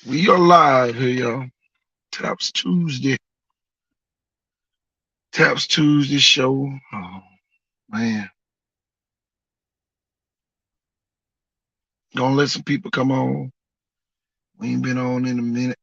We are live here, y'all. Taps Tuesday. Taps Tuesday show. Oh, man. Gonna let some people come on. We ain't been on in a minute.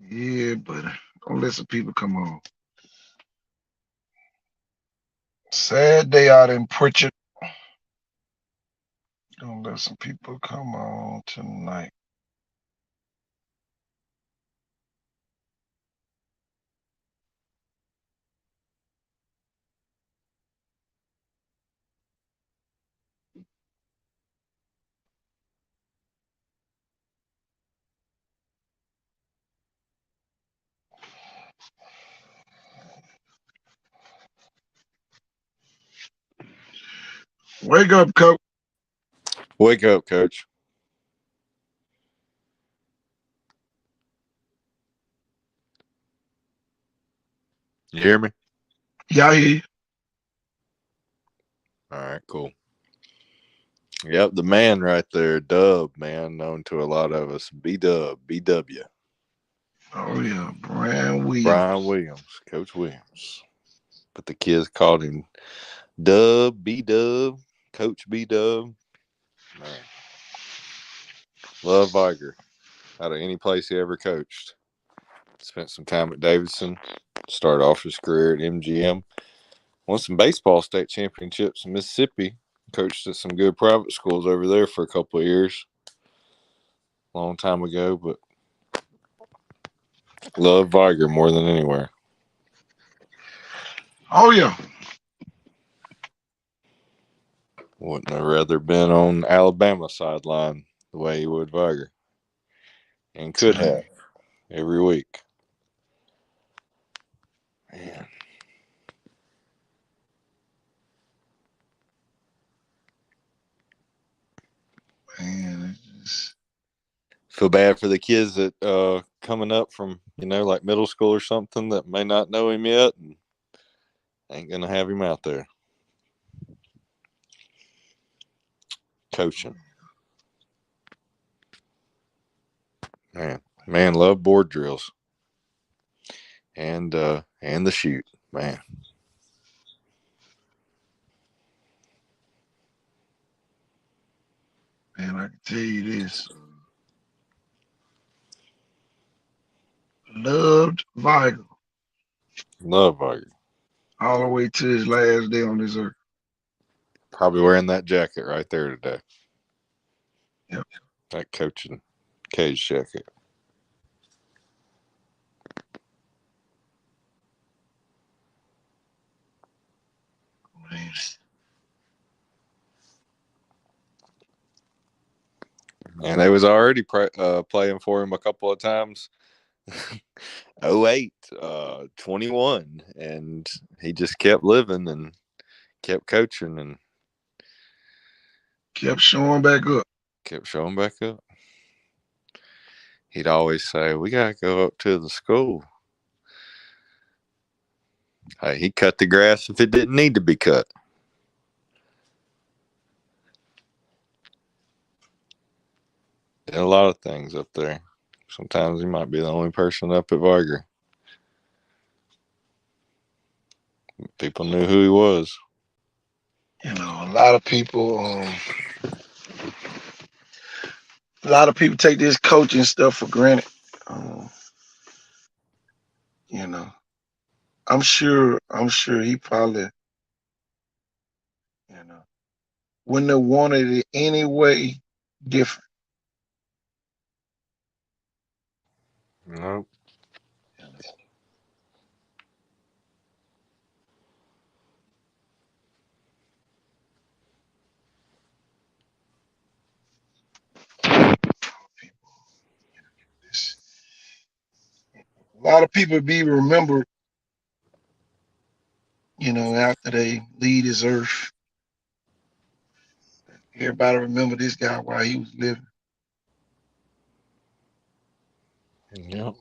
Yeah, but gonna let some people come on. Sad day out in Pritchard. Gonna let some people come on tonight. Wake up, coach. Wake up, coach. You hear me? Y'all hear? All right, cool. Yep, the man right there, Dub, man, known to a lot of us. B Dub, BW. Oh yeah, Brian Brian Williams. Williams, Coach Williams. But the kids called him Dub, B Dub, Coach B Dub. Man, love Viger. Out of any place he ever coached. Spent some time at Davidson. Started off his career at MGM. Won some baseball state championships in Mississippi. Coached at some good private schools over there for a couple of years. Long time ago, but love Viger more than anywhere. Oh yeah. Wouldn't have rather been on Alabama sideline the way he would Viger. And could have every week. Man. Man, it's just, Feel bad for the kids that coming up from, like middle school or something that may not know him yet and ain't gonna have him out there coaching. Man, love board drills. And the shoot. Man. man, I can tell you this. Loved Viger Love Viger. all the way to his last day on this earth. Probably wearing that jacket right there today. Yep. That coaching cage jacket. Man. And they was already playing for him a couple of times. '08, 21, and he just kept living and kept coaching and Kept showing back up. kept showing back up. He'd always say, "We gotta go up to the school." Hey, he cut the grass if it didn't need to be cut. Did a lot of things up there. Sometimes he might be the only person up at Varger. People knew who he was. A lot of people take this coaching stuff for granted. Um, you know, I'm sure he probably, you know, wouldn't have wanted it any way different. Nope. People, this, A lot of people be remembered, after they leave this earth. Everybody remember this guy while he was living. Yep.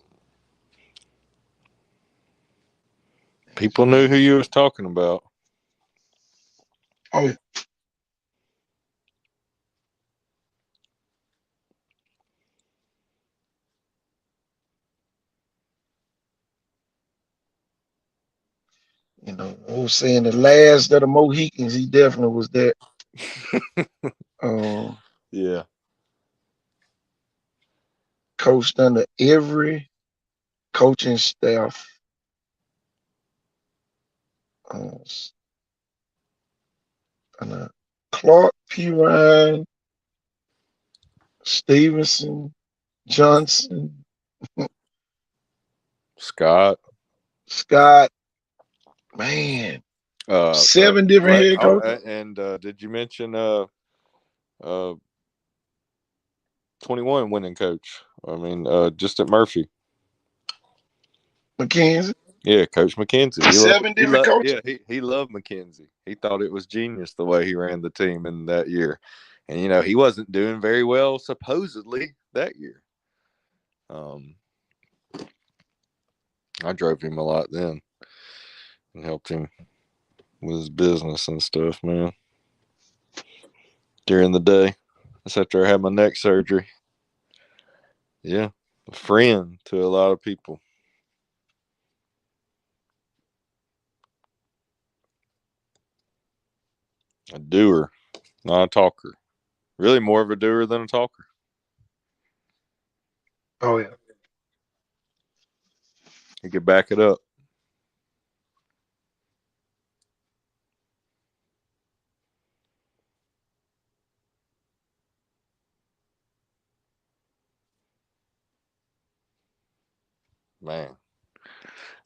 People knew who you was talking about. Oh, yeah. I was saying the last of the Mohicans, he definitely was that. Yeah. Coached under every coaching staff. Clark, Pirine, Stevenson, Johnson, Scott. Man, Uh, 7 different head coaches. and did you mention 21 winning coach? I mean, just at Murphy. McKenzie. Yeah, Coach McKenzie. 7 different coaches. Yeah, he loved McKenzie. He thought it was genius the way he ran the team in that year. And he wasn't doing very well supposedly that year. I drove him a lot then and helped him with his business and stuff, man. During the day. That's after I had my neck surgery. Yeah. A friend to a lot of people. A doer, not a talker. Really more of a doer than a talker. Oh, yeah. He could back it up. Man.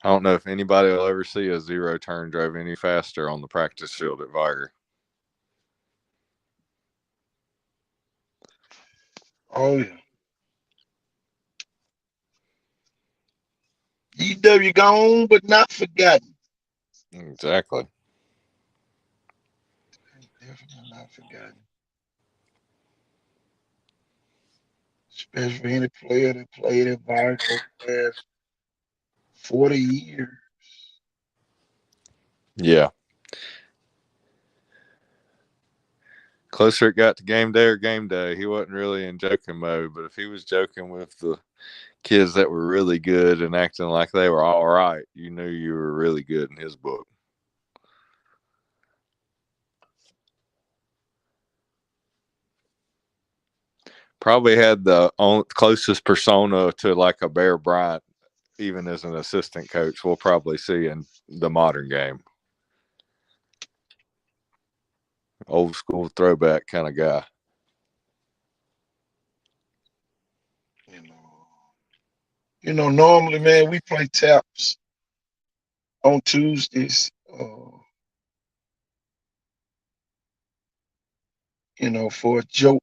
I don't know if anybody will ever see a zero turn drove any faster on the practice field at Viger. Oh, yeah. EW gone, but not forgotten. Exactly. Definitely not forgotten. Especially for any player that played at Viger over the last 40 years. Yeah. Closer it got to game day, he wasn't really in joking mode. But if he was joking with the kids that were really good and acting like they were all right, you knew you were really good in his book. Probably had the closest persona to like a Bear Bryant, even as an assistant coach, we'll probably see in the modern game. Old school throwback kind of guy. Normally, man, we play taps on Tuesdays. For a joke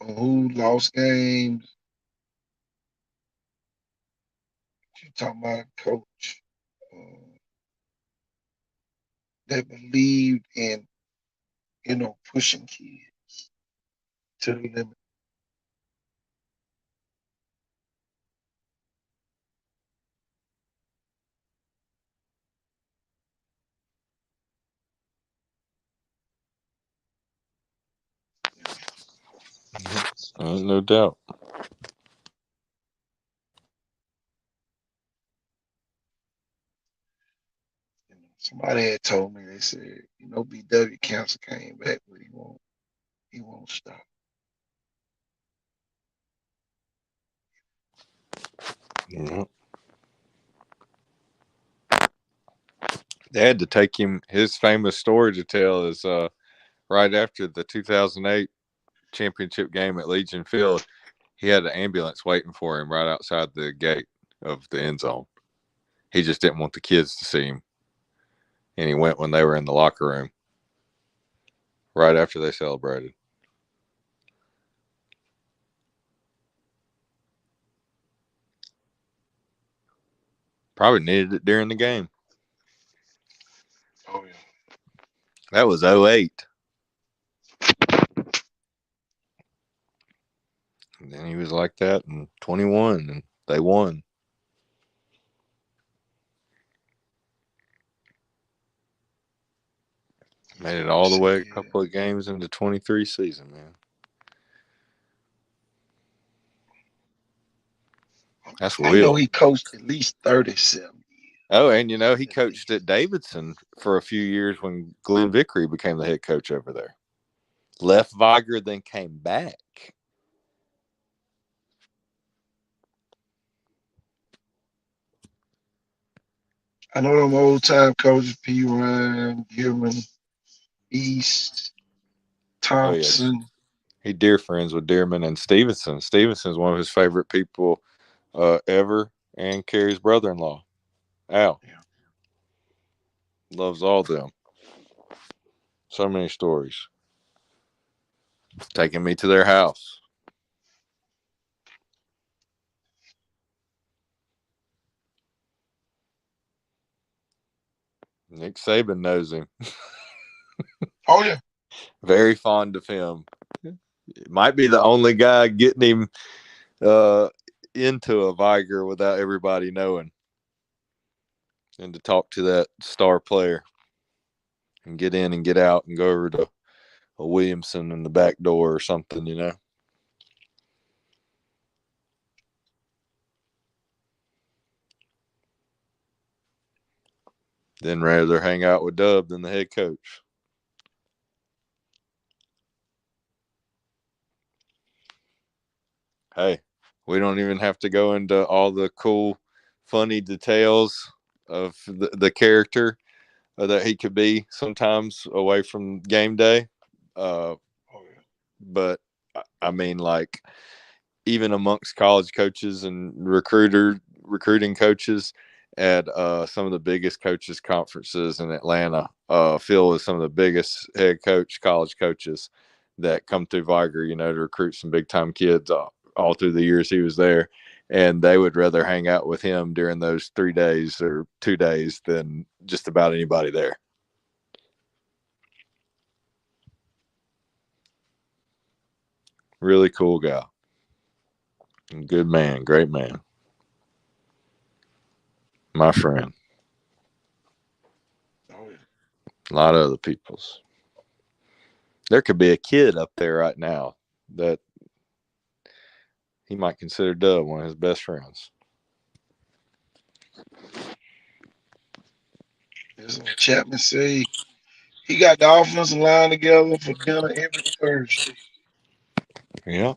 on who lost games. You talking about a coach that believed in, pushing kids to the limit. No doubt. Somebody had told me, they said, BW cancer came back, but he won't stop. Yeah. They had to take him. His famous story to tell is right after the 2008 championship game at Legion Field, he had an ambulance waiting for him right outside the gate of the end zone. He just didn't want the kids to see him. And he went when they were in the locker room right after they celebrated. Probably needed it during the game. Oh yeah. That was 08. And then he was like that in 21, and they won. Made it all the way a couple of games into 23 season, man. That's I Will. know he coached at least 37 years. Oh, and he coached at Davidson for a few years when Glenn Vickery became the head coach over there. Left Viger, then came back. I know them old time coaches, P. Ryan, Gilman, East, Thompson. Oh, yeah. He dear friends with Dearman and Stevenson. Stevenson's one of his favorite people ever, and Kerry's brother-in-law, Al. Yeah. Loves all them. So many stories. Taking me to their house. Nick Saban knows him. Oh yeah. Very fond of him. Might be the only guy getting him into a Viger without everybody knowing. And to talk to that star player and get in and get out and go over to a Williamson in the back door or something, Then rather hang out with Dub than the head coach. Hey, we don't even have to go into all the cool, funny details of the character that he could be sometimes away from game day. But, I mean, like, even amongst college coaches and recruiting coaches at some of the biggest coaches conferences in Atlanta, Phil is some of the biggest head coach college coaches that come through Viger, to recruit some big time kids all through the years he was there. And they would rather hang out with him during those 3 days or 2 days than just about anybody there. Really cool guy. Good man. Great man. My friend. Oh yeah. A lot of other people's. There could be a kid up there right now that he might consider Dub one of his best friends. Chapman say he got the offensive line together for dinner every Thursday. Yeah.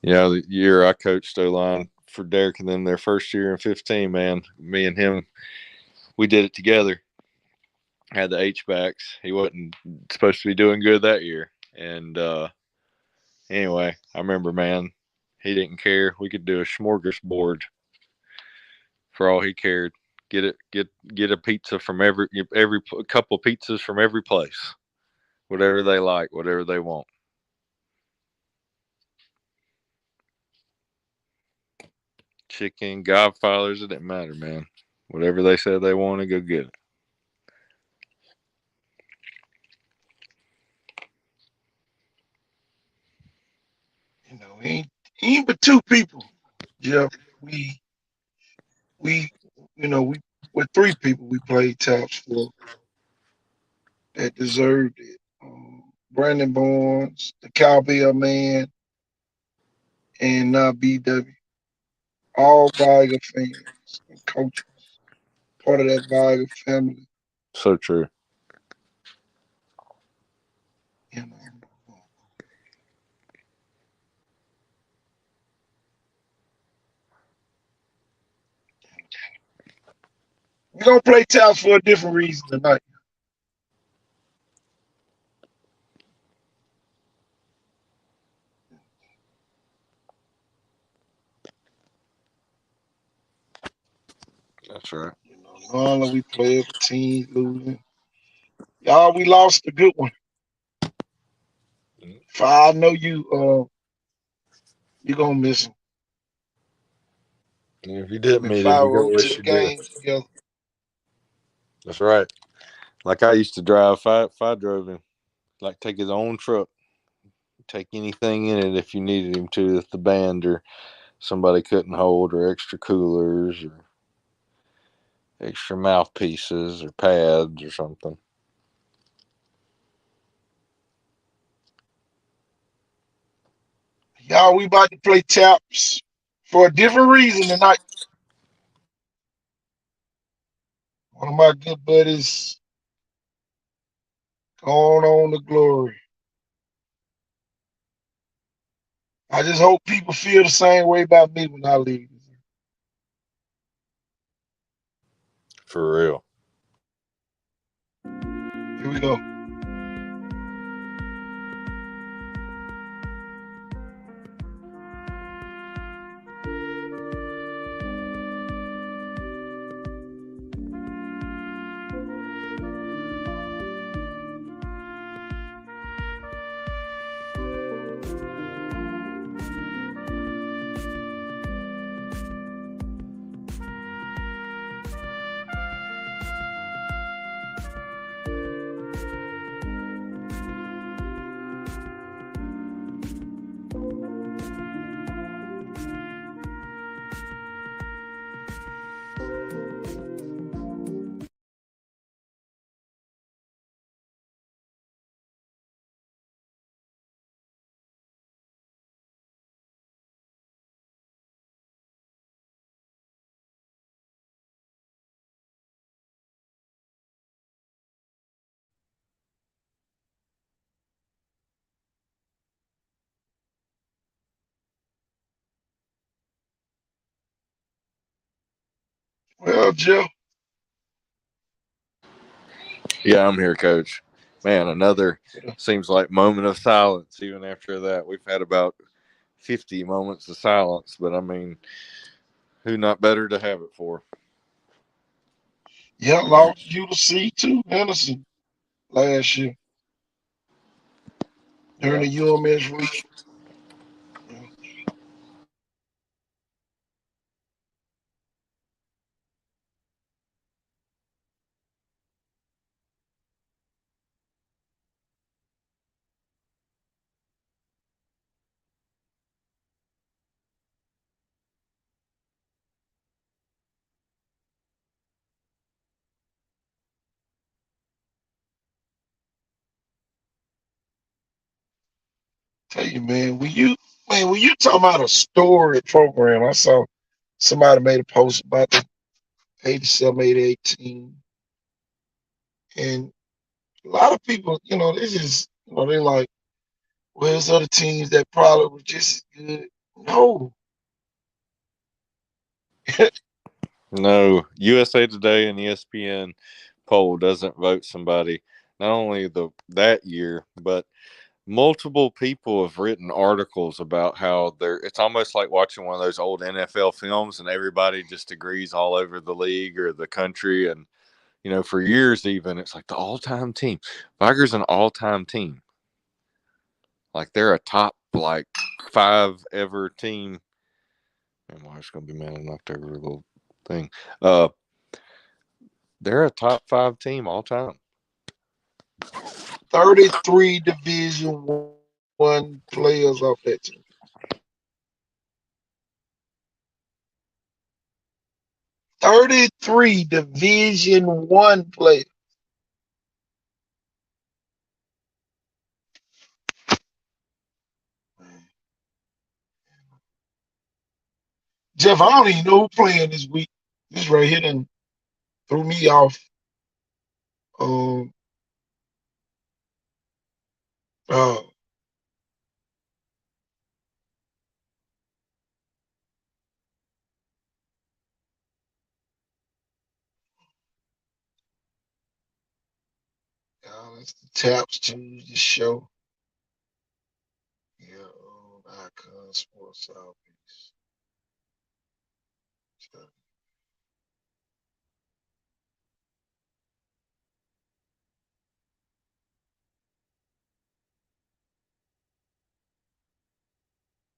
Yeah, the year I coached O-line for Derek and them their first year in 15, man, me and him, we did it together. Had the H-backs. He wasn't supposed to be doing good that year. And anyway, I remember, man, he didn't care. We could do a smorgasbord for all he cared. Get a pizza from every couple pizzas from every place. Whatever they like, whatever they want. Chicken, Godfathers, it didn't matter, man. Whatever they said they want to go get it. He ain't but two people, Jeff. We with three people we played taps for that deserved it. Brandon Barnes, the Cowbell Man, and BW. All Viger fans and coaches, part of that Viger family. So true. We're gonna play taps for a different reason tonight. That's right. Normally we play for teams losing. Y'all, we lost a good one. I know you You're gonna miss them. And if you Them didn't and meet him, you Fyro go to wish the you did. games together. That's right. Like I used to drive. If I drove him, like take his own truck, take anything in it if you needed him to, if the band or somebody couldn't hold, or extra coolers, or extra mouthpieces, or pads, or something. Y'all, we about to play taps for a different reason tonight. One of my good buddies going on to glory. I just hope people feel the same way about me when I leave. For real. Here we go. Well, Jeff, Yeah, I'm here, Coach. Man, another seems like moment of silence. Even after that, we've had about 50 moments of silence. But I mean, who not better to have it for? yeah, lost UC to Henderson last year during Yeah. the UMS week. Yeah. Tell you, man, when you talking about a story program, I saw somebody made a post about the 87, 88 team. And a lot of people, they just, they like, well, there's other teams that probably were just as good. No. No, USA Today and ESPN poll doesn't vote somebody. Not only that year, but multiple people have written articles about how they're. It's almost like watching one of those old NFL films, and everybody just agrees all over the league or the country. And for years, even it's like the all-time team. Viger's an all-time team. Like they're a top like 5 ever team. And my wife's gonna be mad I knocked over a little thing. Uh, they're a top 5 team all time. 33 Division I players off that team. 33 Division I players. Jeff, I don't even know who playing this week. This right here done threw me off. Um, uh, that's the Taps Tuesday show. Yeah, Icon Sports Southeast.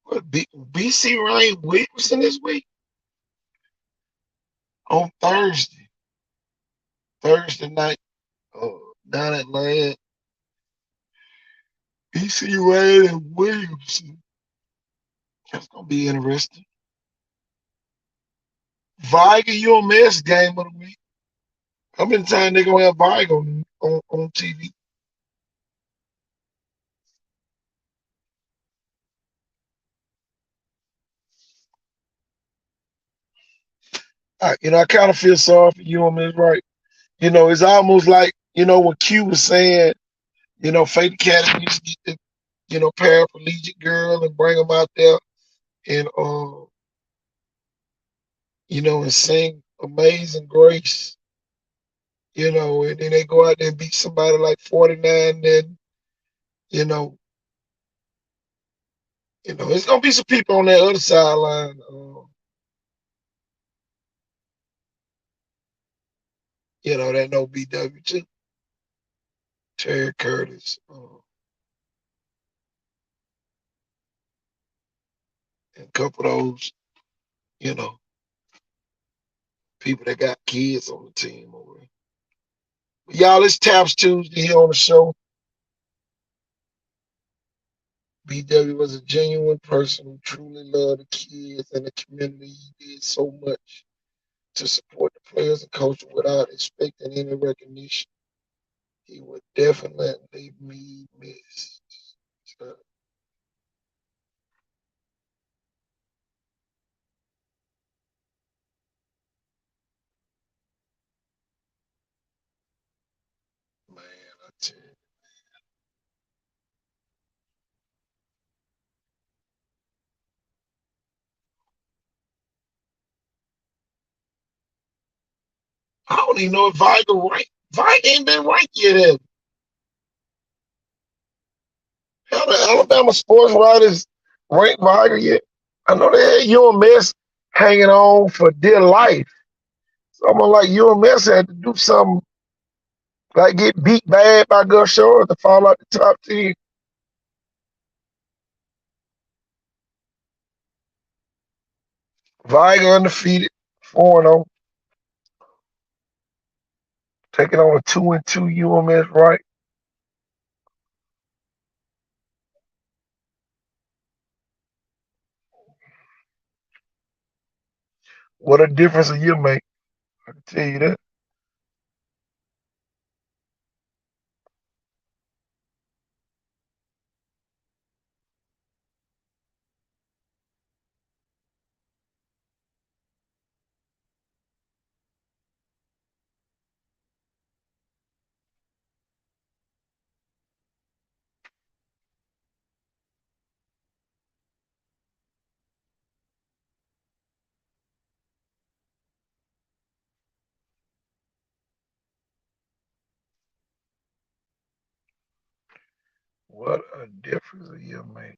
What BC Rain Williamson this week on Thursday night, down at Land. BC Rain and Williamson. That's gonna be interesting. Viger UMS game of the week. How many times they gonna have Viger on TV? I kind of feel sorry for UMS, right? It's almost like, when Q was saying, Fate Academy used to get the, paraplegic girl and bring them out there and, and sing Amazing Grace, and then they go out there and beat somebody like 49, then, you know, it's gonna be some people on that other sideline, that know BW too. Terry Curtis, and a couple of those, you know, people that got kids on the team over there. But y'all, it's Taps Tuesday here on the show. BW was a genuine person who truly loved the kids and the community. He did so much to support the players and coaches without expecting any recognition. He would definitely be missed. Man, I tell you. I don't even know if Viger ranked. Viger ain't been ranked yet. Hell, the Alabama sports writers ranked Viger yet. I know they had UMS hanging on for dear life. Someone like UMS had to do something like get beat bad by Gus Shore to fall out the top 10. Viger undefeated, 4-0. Taking on a 2-2 UMS, right? What a difference a year make. I can tell you that. What a difference a year make.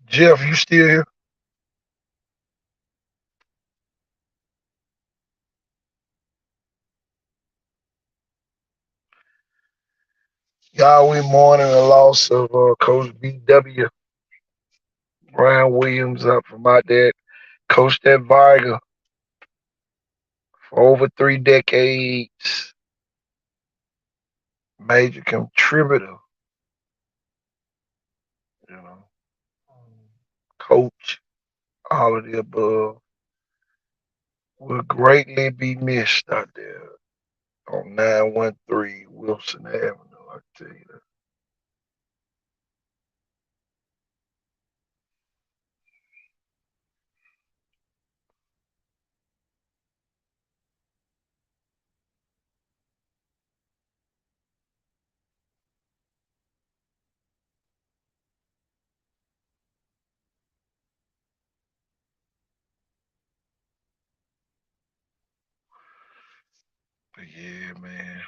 Jeff, you still here? Y'all, we mourning the loss of Coach BW. Brian Williams up from out there. Coached at Viger for over 3 decades. Major contributor, you know. Coach, all of the above. Will greatly be missed out there on 913 Wilson Avenue, I tell you that. But yeah, man.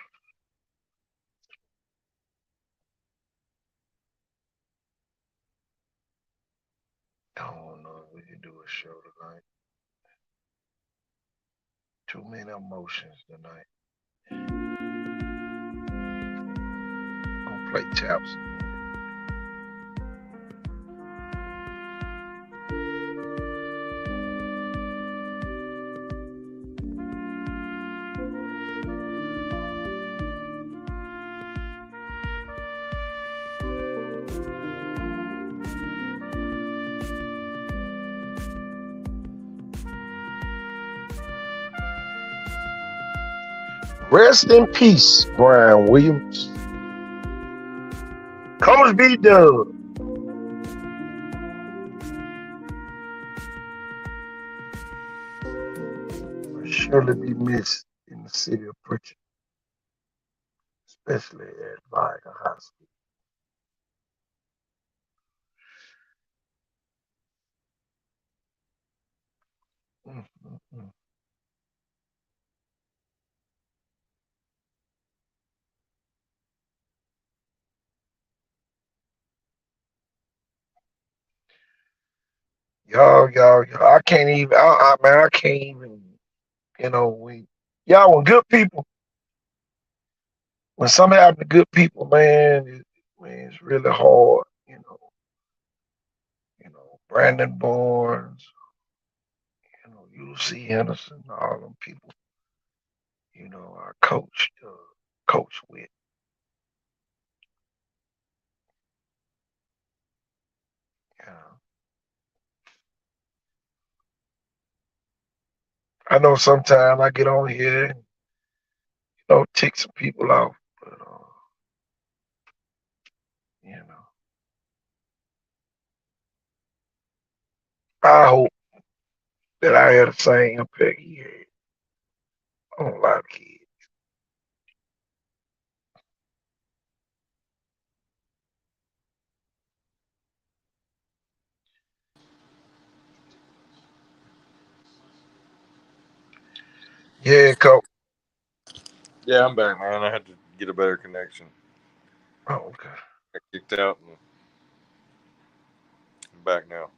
I don't know if we can do a show tonight. Too many emotions tonight. Gonna play taps. Rest in peace, Brian Williams. Coach B Dub. Will surely be missed in the city of Pritchard, especially at Viga High School. Mm. Y'all, I can't even, man, I can't even, y'all, when good people, when something happen to good people, man, it's really hard, Brandon Barnes, UC Henderson, all them people, I coach with. Yeah. I know sometimes I get on here and, tick some people off, but, I hope that I had the same impact he had on a lot of kids. Yeah, coach. Yeah, I'm back, man. I had to get a better connection. Oh, okay. I kicked out and I'm back now.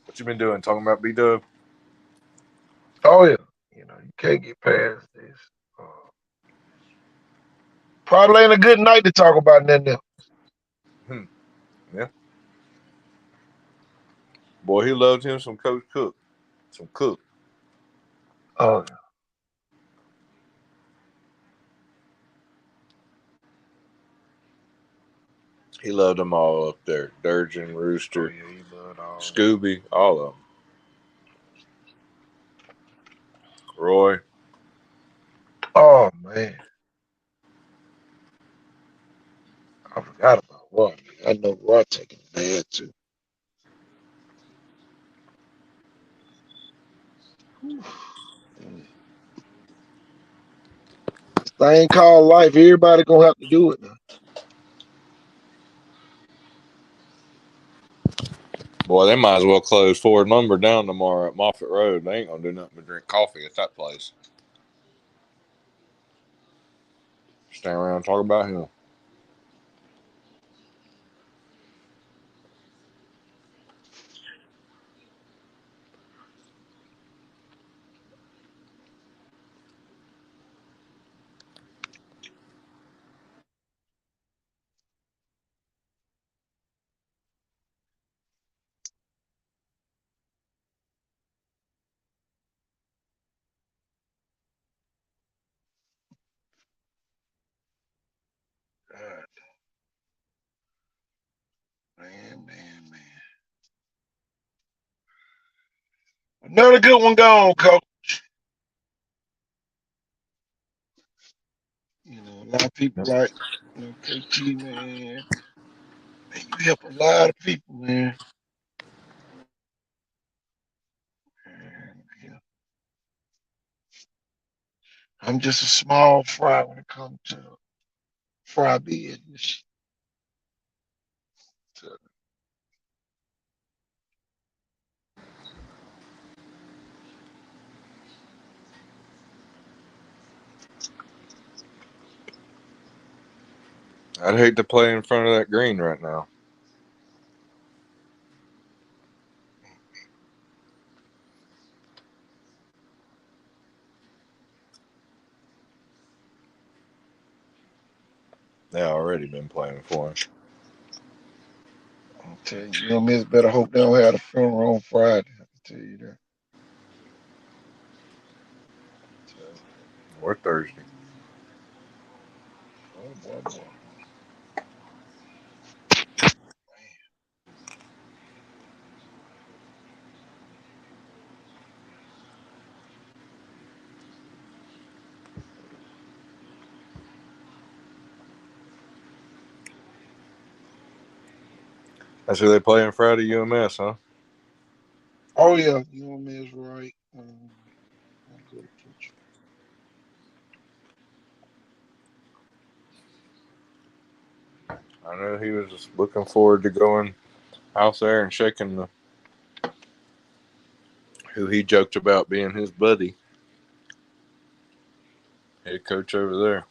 What you been doing? Talking about B Dub? Oh yeah. You can't get past this. Uh, Probably ain't a good night to talk about nothing else. Yeah. Boy, he loved him some Coach Cook. Some Cook. Oh yeah. He loved them all up there. Durgin, Oh Rooster, yeah, he loved all. Scooby, all of them. Roy. Oh man, I forgot about Roy. I know Roy taking a bad too. Whew. Man. This thing called life. Everybody gonna have to do it now. Boy, they might as well close Ford Lumber down tomorrow at Moffett Road. They ain't gonna do nothing but drink coffee at that place. Stand around and talk about him. God, man. Another good one gone, coach. A lot of people like, KT, man. Man, you help a lot of people, man. And, yeah, I'm just a small fry when it comes to fry business. So, I'd hate to play in front of that green right now. They already been playing for him. I'll tell you, Miss better hope they don't have a funeral on Friday. I can tell you that. So, Or Thursday. boy. That's who they playing Friday, UMS, huh? Oh yeah, UMS right. I'll go to picture. I know he was just looking forward to going out there and shaking the who he joked about being his buddy, head coach over there,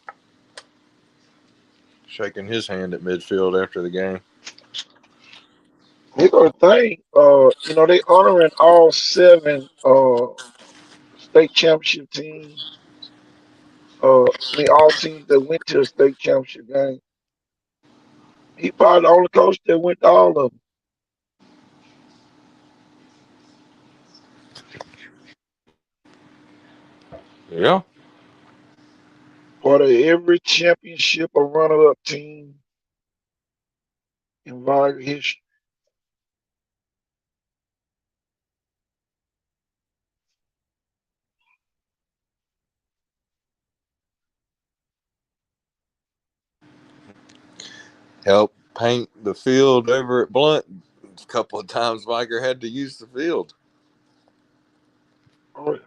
shaking his hand at midfield after the game. Here go the thing. They honoring all seven state championship teams. All teams that went to a state championship game. He probably the only coach that went to all of them. Yeah, Part of every championship or runner-up team in Viger history. helped paint the field over at Blunt. A couple of times Viger had to use the field. Oh, yeah.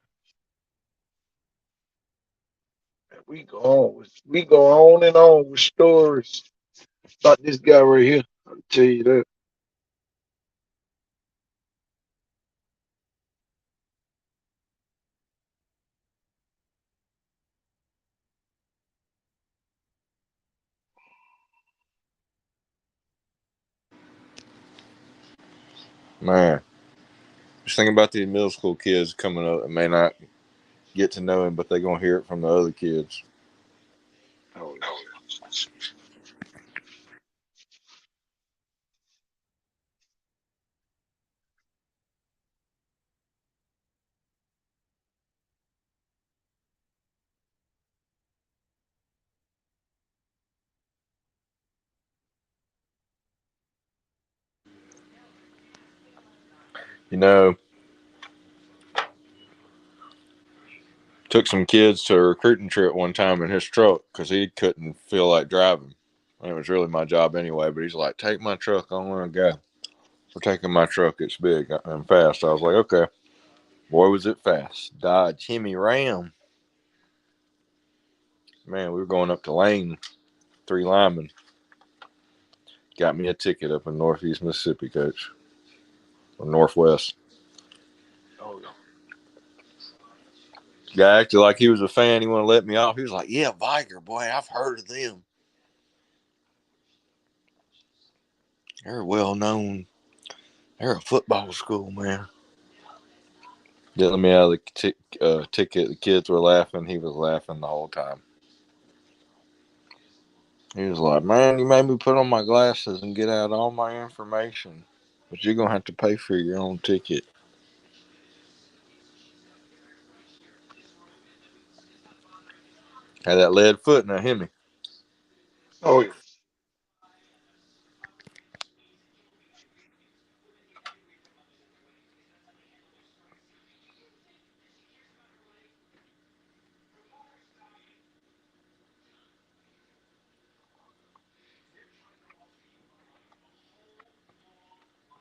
We go on and on with stories about this guy right here. I'll tell you that. Man, just thinking about these middle school kids coming up that may not get to know him, but they're going to hear it from the other kids. Oh, You know, took some kids to a recruiting trip one time in his truck because he couldn't feel like driving. And it was really my job anyway, but he's like, take my truck, I want to go. We're taking my truck, it's big and fast. I was like, okay. Boy, was it fast. Dodge Hemi Ram. Man, we were going up to Lane, 3 linemen. Got me a ticket up in Northeast Mississippi, coach. Or Northwest. oh, Guy acted like he was a fan. He wanted to let me off. He was like, yeah, Viger, boy, I've heard of them. They're well known. They're a football school, man. Didn't let me out of the ticket. The kids were laughing. He was laughing the whole time. He was like, man, you made me put on my glasses and get out all my information. But you're going to have to pay for your own ticket. Had that lead foot now, Hemi. oh, yeah.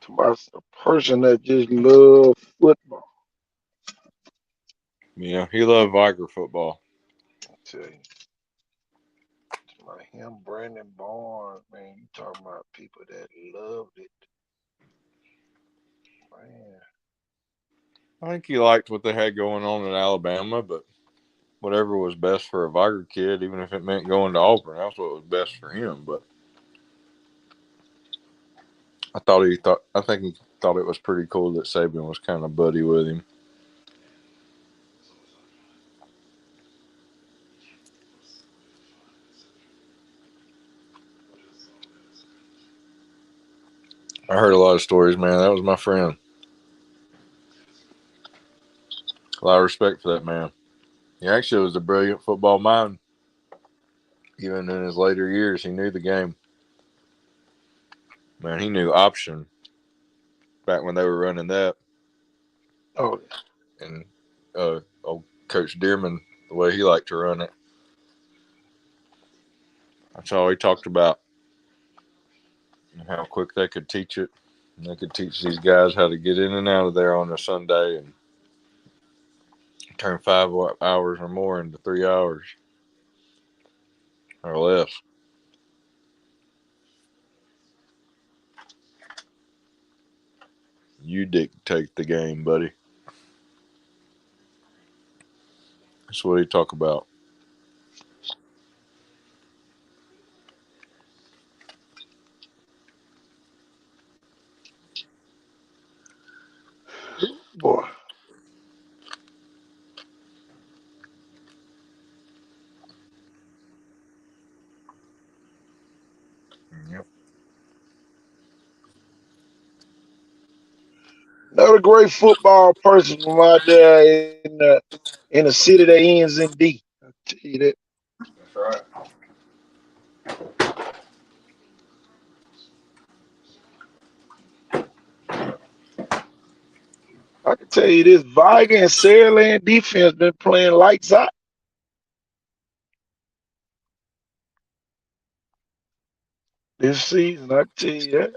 About a person that just love football. Yeah, he loved Viger football. I tell you. Like him, Brandon Barnes, man, you talking about people that loved it. Man. I think he liked what they had going on in Alabama, but whatever was best for a Viger kid, even if it meant going to Auburn, that's what was best for him. But I think he thought it was pretty cool that Saban was kind of buddy with him. I heard a lot of stories, man. That was my friend. A lot of respect for that man. He actually was a brilliant football mind. Even in his later years, he knew the game. Man, he knew option back when they were running that. Oh, And old Coach Dearman, the way he liked to run it. That's all he talked about. How quick they could teach it. And they could teach these guys how to get in and out of there on a Sunday and turn 5 hours or more into 3 hours or less. You dictate the game, buddy. That's what he talk about. Boy, Yep. another great football person from out there in the city that ends in D. I'll tell you that. That's right. I can tell you this: Viga and Saraland defense been playing lights out this season. I can tell you that.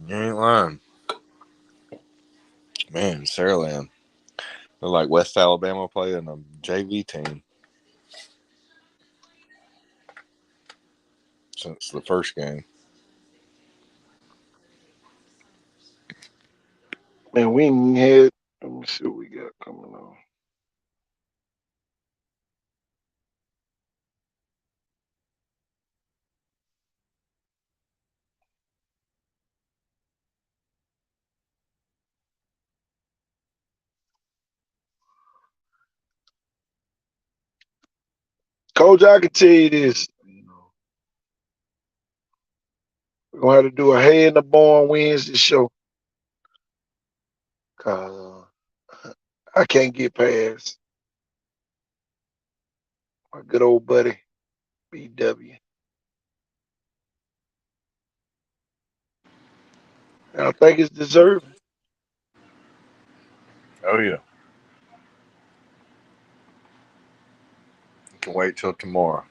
You ain't lying. Man, Saraland. They're like West Alabama playing a JV team since the first game. Man, we ain't had. Let me see what we got coming on. Coach, I can tell you this. We're gonna have to do a Hay in the Barn Wednesday show. Cause I can't get past my good old buddy BW. And I think it's deserving. Oh yeah. You can wait till tomorrow.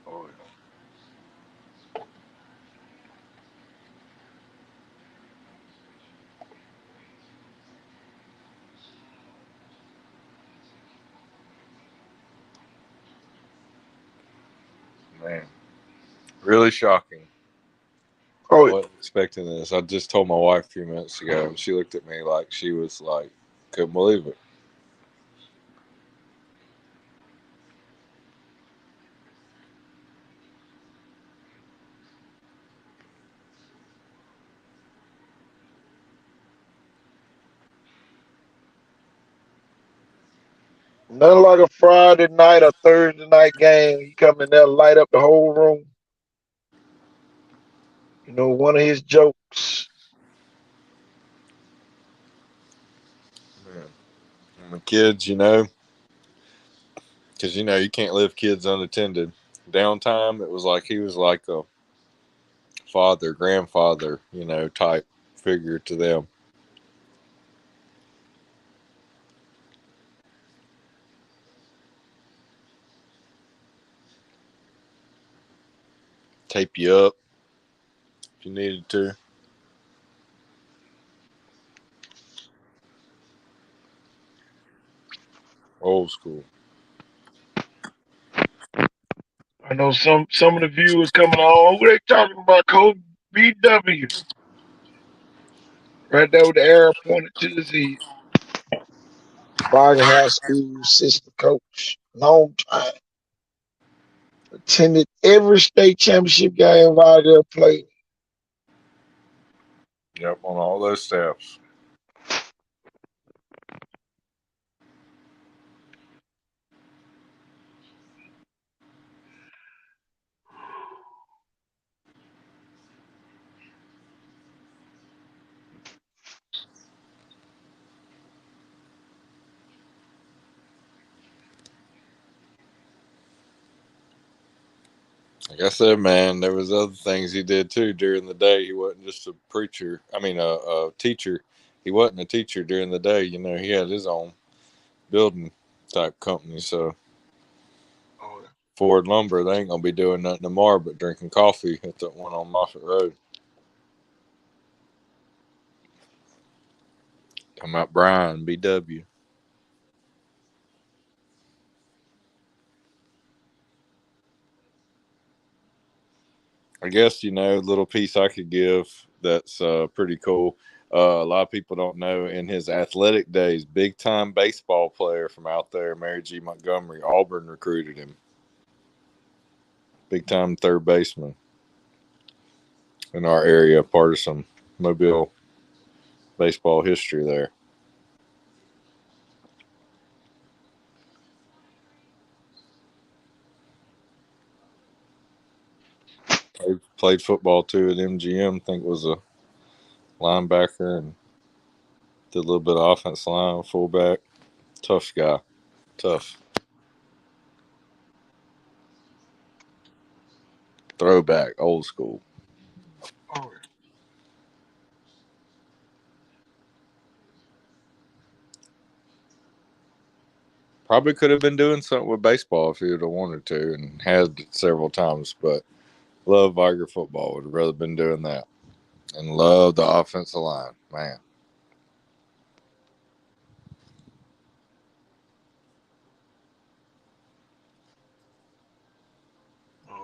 Oh, Man. Really shocking. I oh, wasn't expecting this. I just told my wife a few minutes ago and she looked at me like she was like couldn't believe it. nothing like a Friday night or Thursday night game. You come in there, light up the whole room. You know, one of his jokes. Man. And the kids, because you can't leave kids unattended. Downtime, it was like he was like a father, grandfather, type figure to them. Tape you up if you needed to. Old school. I know some of the viewers coming on. Who they talking about? Coach BW. Right there with the arrow pointed to his head. Varga High School assistant coach. Long time. Attended every state championship game Varga played. Yep, on all those staffs. Like I said, man, there was other things he did too during the day. He wasn't just a preacher. I mean, a teacher. He wasn't a teacher during the day. He had his own building type company. So Oh, Ford Lumber, they ain't gonna be doing nothing tomorrow but drinking coffee at that one on Moffett Road. Talking about Brian BW. I guess, little piece I could give that's pretty cool. A lot of people don't know, in his athletic days, big time baseball player from out there, Mary G. Montgomery, Auburn recruited him. Big time third baseman in our area, part of some Mobile baseball history there. Played football too at MGM. I think was a linebacker and did a little bit of offense line, fullback. Tough guy. Tough. Throwback, old school. Oh, Probably could have been doing something with baseball if he would have wanted to, and had several times, but love Viger football. Would have rather been doing that. And love the offensive line. Man. oh.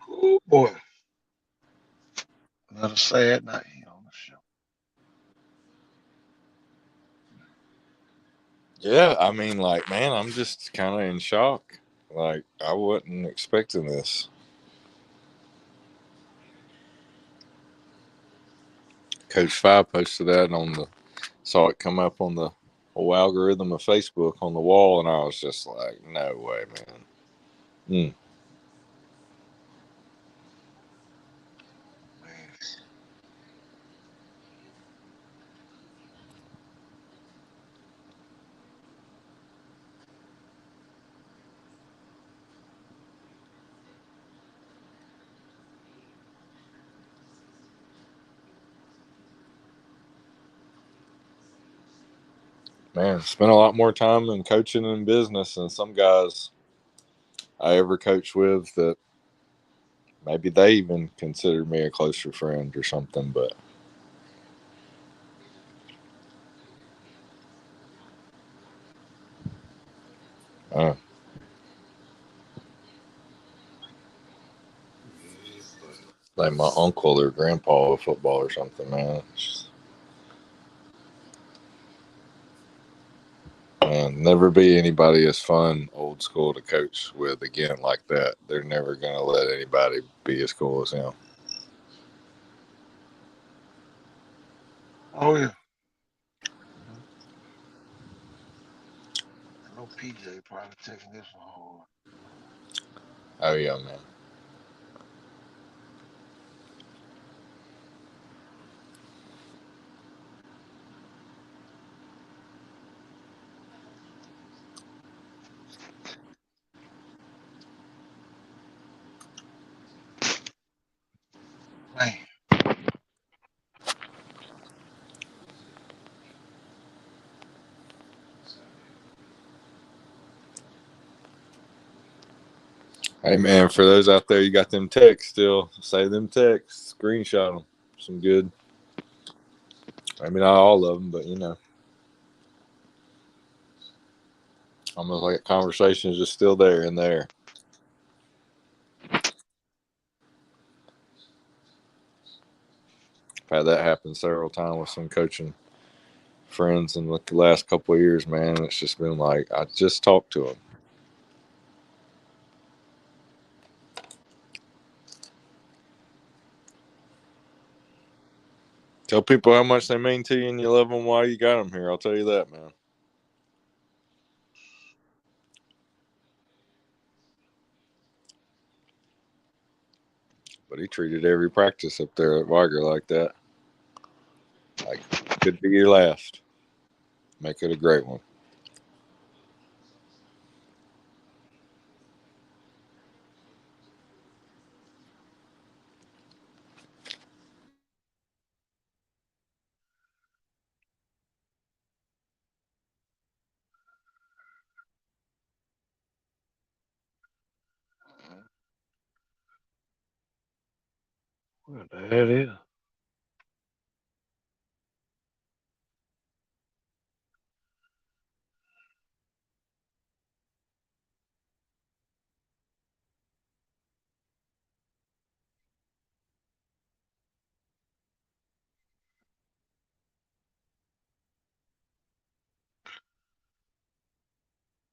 Oh boy. Another sad night here on the show. Yeah, I mean, man, I'm just kind of in shock. Like, I wasn't expecting this. Coach Five posted that saw it come up on the whole algorithm of Facebook on the wall, and I was just like, no way, man. Mm. Man. Man, spent a lot more time in coaching and business than some guys I ever coached with that maybe they even considered me a closer friend or something, but uh, Yeah, but like my uncle or grandpa of football or something, man. Man, never be anybody as fun, old school to coach with again like that. They're never going to let anybody be as cool as him. oh yeah. Mhm. I know PJ probably taking this one hard. Oh, yeah, man. Man. Hey, man, for those out there, you got them texts still. Say them texts, screenshot them. Some good. I mean, not all of them, but almost like conversations just still there in there. I've had that happen several times with some coaching friends in the last couple of years, man. It's just been like, I just talked to them. Tell people how much they mean to you and you love them while you got them here. I'll tell you that, man. But he treated every practice up there at Viger like that. Could be your last. Make it a great one. What the hell is?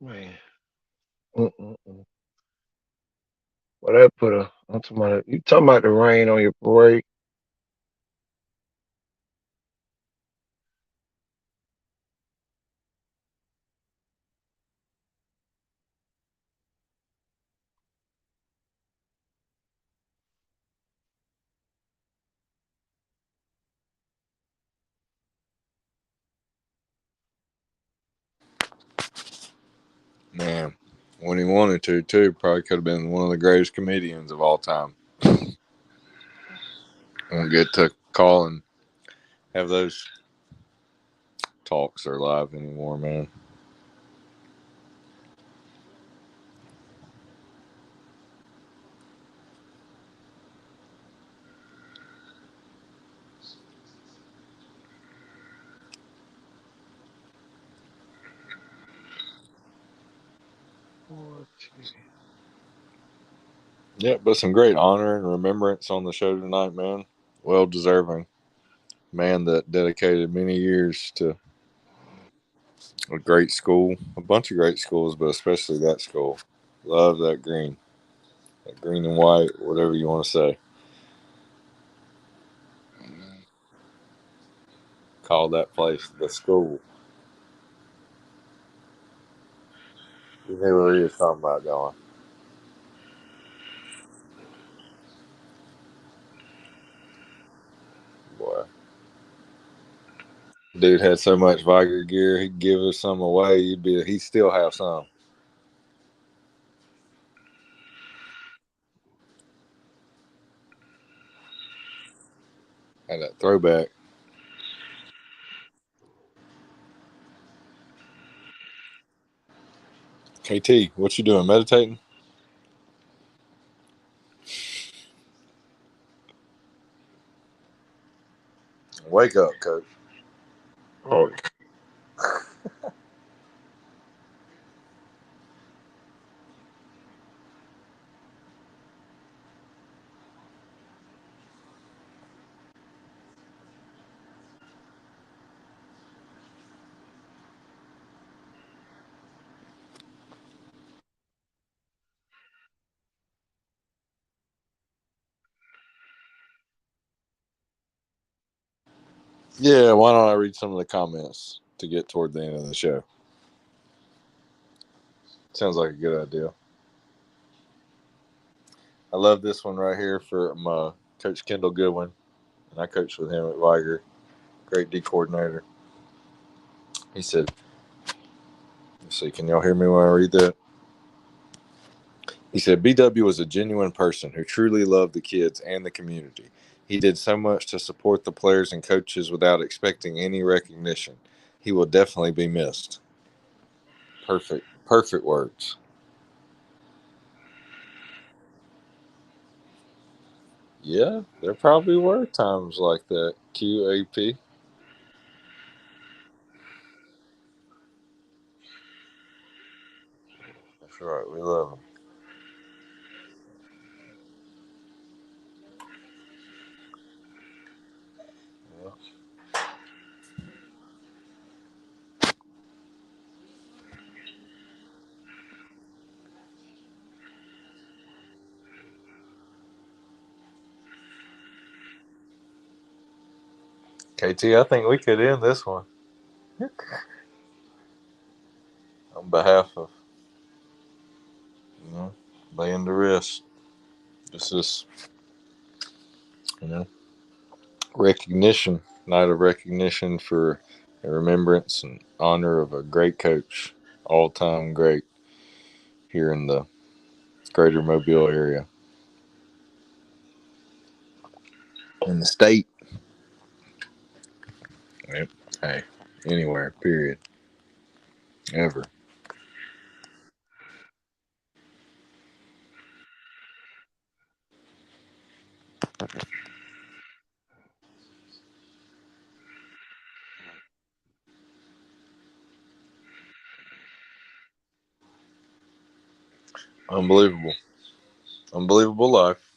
Man. Mm-mm-mm. Well, that put a. I'm talking about, you talking about the rain on your parade? Man, when he wanted to, too, probably could have been one of the greatest comedians of all time. Won't get to call and have those talks are live anymore, man. Oh, Yeah, but some great honor and remembrance on the show tonight, man. Well deserving. Man that dedicated many years to a great school, a bunch of great schools, but especially that school. Love that green and white, whatever you want to say. Call that place the school. You knew where he was talking about going. Boy, dude had so much Viger gear, he'd give us some away. He'd still have some. Had that throwback. KT, what you doing? Meditating? Wake up, coach. oh, Yeah, why don't I read some of the comments to get toward the end of the show? Sounds like a good idea. I love this one right here from Coach Kendall Goodwin, and I coached with him at Viger. Great D coordinator. He said, let's see, can y'all hear me when I read that? He said, BW was a genuine person who truly loved the kids and the community. He did so much to support the players and coaches without expecting any recognition. He will definitely be missed. Perfect, perfect words. Yeah, there probably were times like that. QAP. That's right. We love him. Yeah. KT, I think we could end this one on behalf of, you know, laying to rest. This is, you know, recognition night of recognition for the remembrance and honor of a great coach, all time great here in the greater Mobile area. In the state. Yep. Hey, anywhere, period. Ever. Unbelievable. Unbelievable life.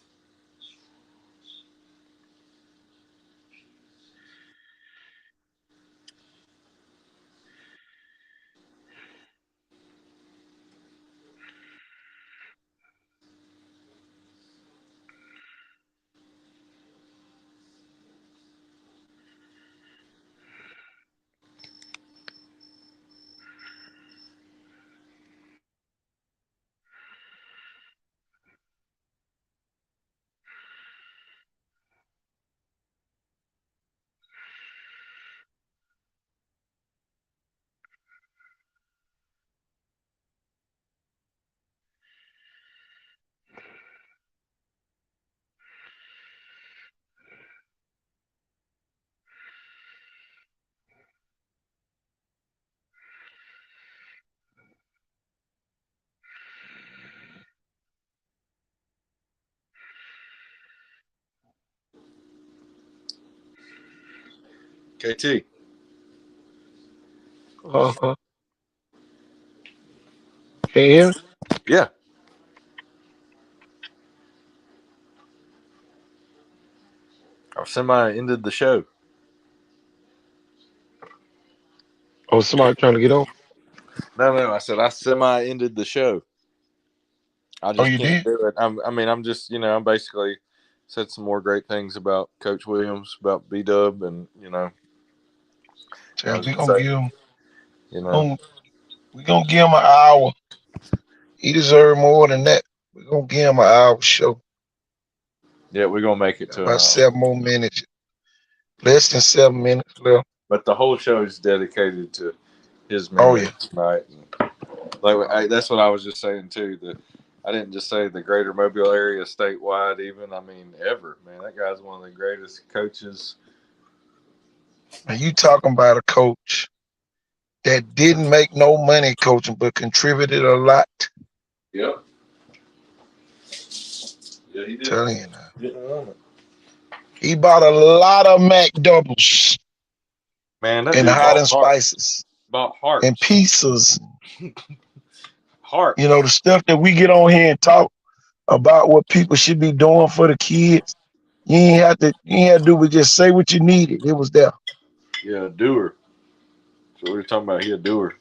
KT. Uh-huh. Can you hear me? Yeah. I semi ended the show. Oh, somebody trying to get on? No. I said I semi ended the show. I Oh, just you can't did? do it. I'm just, I'm basically said some more great things about Coach Williams, about B Dub, and I Tell was we gonna gonna say, give him. you We know, gonna we gonna give him an hour. He deserve more than that. We gonna give him an hour show. yeah, we're gonna make it to an About hour. 7 more minutes. Less than 7 minutes left. But the whole show is dedicated to his Oh memory yeah. tonight. And Oh that's what I was just saying too. That I didn't just say the greater Mobile area, statewide, even. I mean, ever. Man, that guy's one of the greatest coaches. yeah. And you talking about a coach that didn't make no money coaching, but contributed a lot. Yep. Yeah, he did. Telling you now. Yeah. He bought a lot of Mac doubles Man, that and dude hot bought and hearts. spices Bought and hearts. pizzas. You know, the Hearts. stuff that we get on here and talk about what people should be doing for the kids. You ain't have to do but just say what you needed. It was there. Yeah, a doer. So we were talking about. He a doer.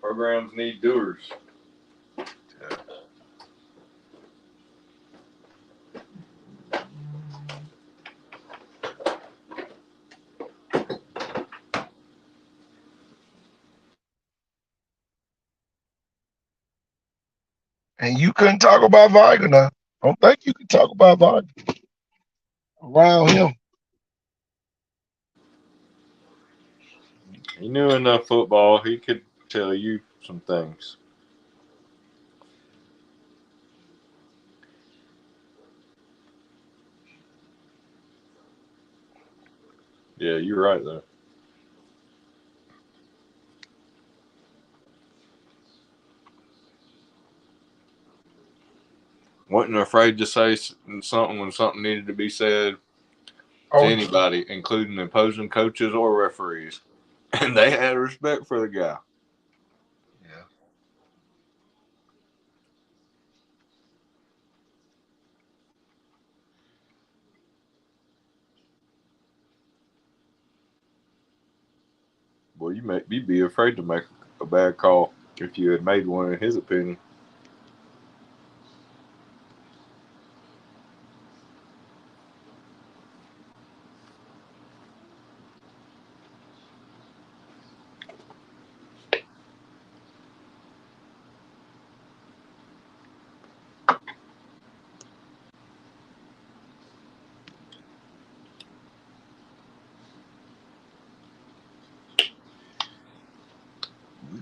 Programs need doers. And you couldn't talk about Viger now. Don't think you can talk about Viger around him. He knew enough football. He could tell you some things. Yeah, you're right though. Wasn't afraid to say something when something needed to be said to Oh yeah. anybody, including opposing coaches or referees. And they had respect for the guy. Yeah. Boy, you'd be afraid to make a bad call if you had made one in his opinion.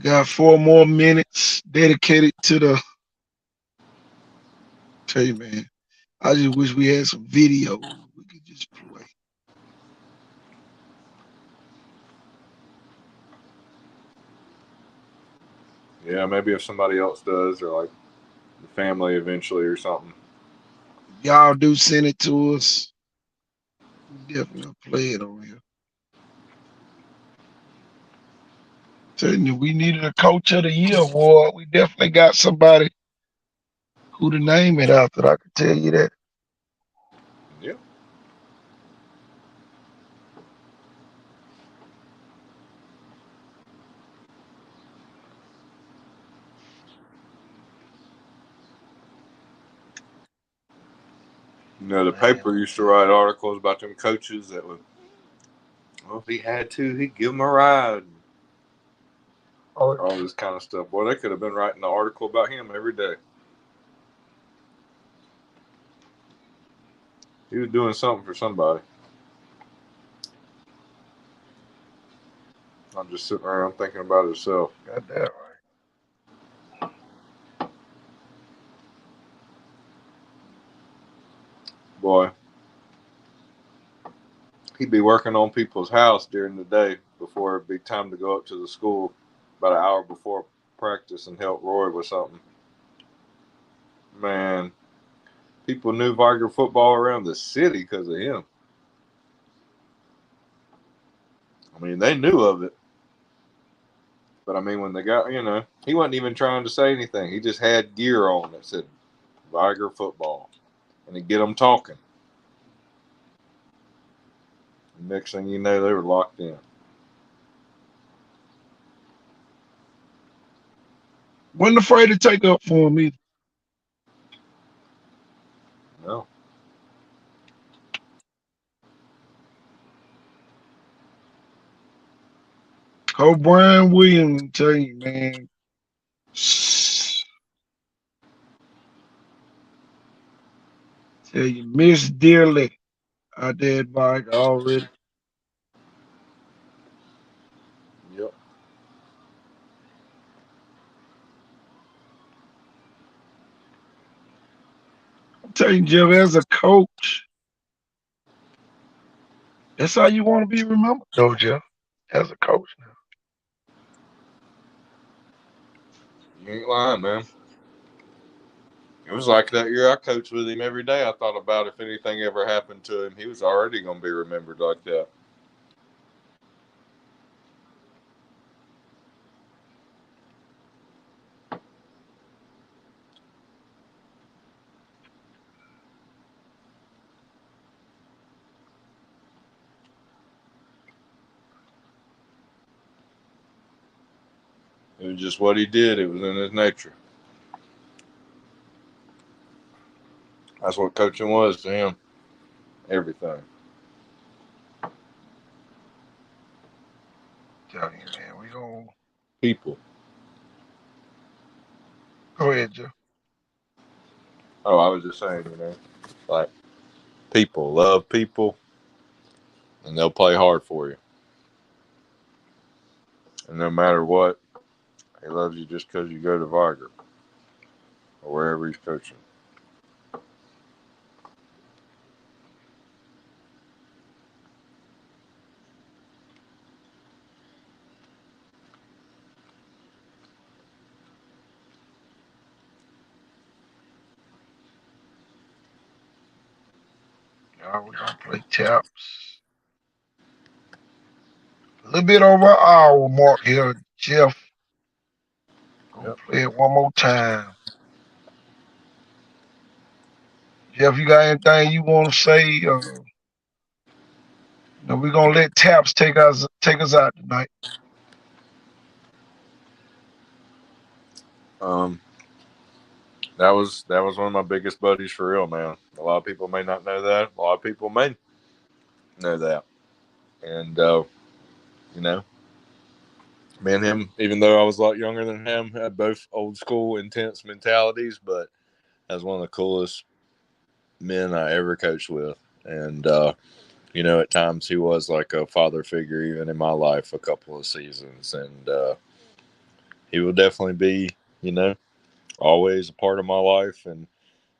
got 4 more minutes dedicated to the. Tell you, man, I just wish we had some video we could just play. Yeah, maybe if somebody else does, or like the family eventually or something. If y'all do send it to us, we definitely play it on here. Telling you, we needed a Coach of the Year award. We definitely got somebody who to name it after. I can tell you that. Yeah. You know, the Man, paper used to write articles about them coaches that would, well, if he had to, he'd give them a ride. oh, All this kind of stuff. Boy, they could have been writing an article about him every day. He was doing something for somebody. I'm just sitting around thinking about himself. got that right. Boy, he'd be working on people's house during the day before it'd be time to go up to the school about an hour before practice and help Roy with something. Man, people knew Viger football around the city because of him. I mean, they knew of it. But I mean, when they got, he wasn't even trying to say anything. He just had gear on that said Viger football. And he'd get them talking. Next thing you know, they were locked in. Wasn't afraid to take up for him either. No. Coach Brian Williams, tell you, man. Tell you, miss dearly out there at Viger already. Yep. I'm telling you, Jeff, as a coach, that's how you want to be remembered, though, Jeff. As a coach now. You ain't lying, man. It was like that year I coached with him every day. I thought about if anything ever happened to him, he was already going to be remembered like that. It was just what he did. It was in his nature. That's what coaching was to him. Everything. Telling you, man, we gonna People. go ahead, Jeff. Oh, I was just saying, like people. Love people. And they'll play hard for you. And no matter what, he loves you just because you go to Viger or wherever he's coaching. Y'all, we're gonna play taps. A little bit over an hour mark here, Jeff. Gonna Yep. play it one more time. Jeff, you got anything you want to say? We're gonna let taps take us out tonight. Um, that was one of my biggest buddies for real, man. A lot of people may not know that. A lot of people may know that. And you know, me and him, even though I was a lot younger than him, had both old school, intense mentalities, but as one of the coolest men I ever coached with. And at times he was like a father figure even in my life a couple of seasons. And he will definitely be, always a part of my life and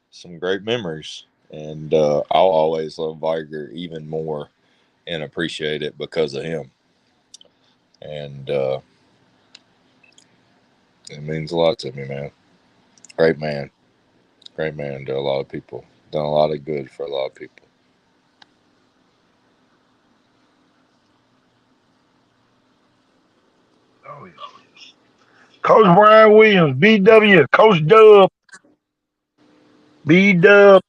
some great memories. And I'll always love Viger even more and appreciate it because of him. And it means a lot to me, man. Great man. Great man to a lot of people. Done a lot of good for a lot of people. Oh, yeah. Coach Brian Williams, BW, Coach Dub, B-Dub.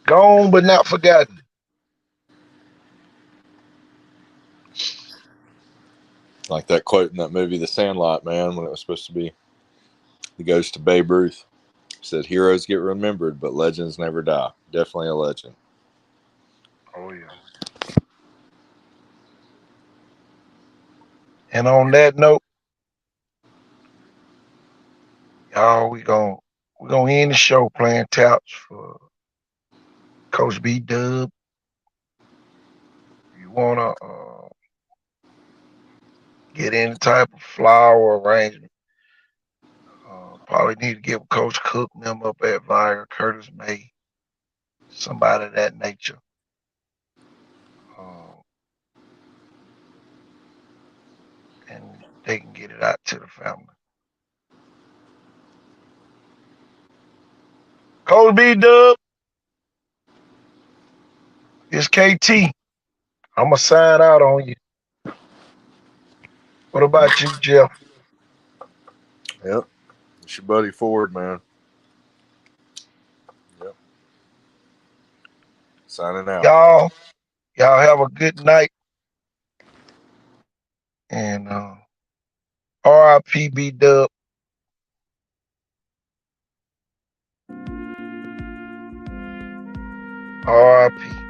Gone but not forgotten. Like that quote in that movie, The Sandlot, man, when it was supposed to be the ghost of Babe Ruth. Said heroes get remembered, but legends never die. Definitely a legend. Oh, yeah. And on that note, y'all, we're gonna end the show playing taps for Coach B Dub. You wanna get any type of flower arrangement, probably need to give Coach Cook them up at Viger, Curtis May, somebody of that nature. And they can get it out to the family. Coach B Dub, it's KT. I'm gonna sign out on you. What about you, Jeff? Yep. It's your buddy Ford, man. Yep. Signing out. Y'all have a good night. And RIP B Dub. RIP.